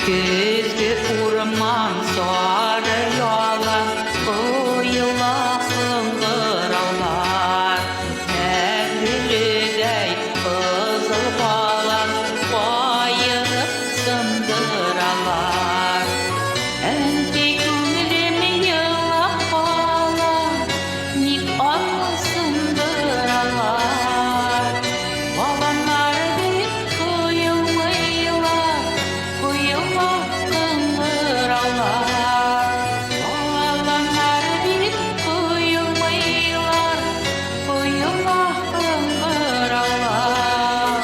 Küzgü urman sarı yalan Uyula hıngıraular Evrülüdey kızıl balan Bayırıp sındıralar Enki gülümü yılap balan Nik anı sındıralar Balanlar bir kuyulmayılar Kuyula hıngıraular Balanlar bir kuyulmayılar Kuyula hıngıraular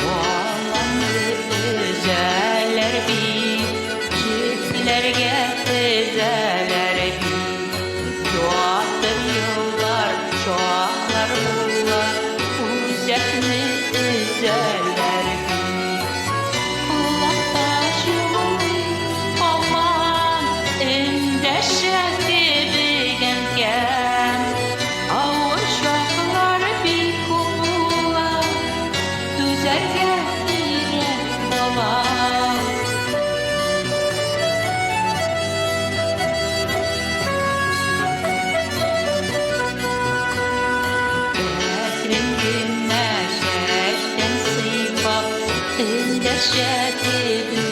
Bağlandı özeller bir Çiftlerge ezeler bir Çoğaltır yıllar çoğallar bullar Uzakını ezeller bir Kulaktaşımı aman Endeşeti bilgenken Avuşaklar bir kumula Düzerge direk dolar Rengin neşeşten sıybap Endeşeti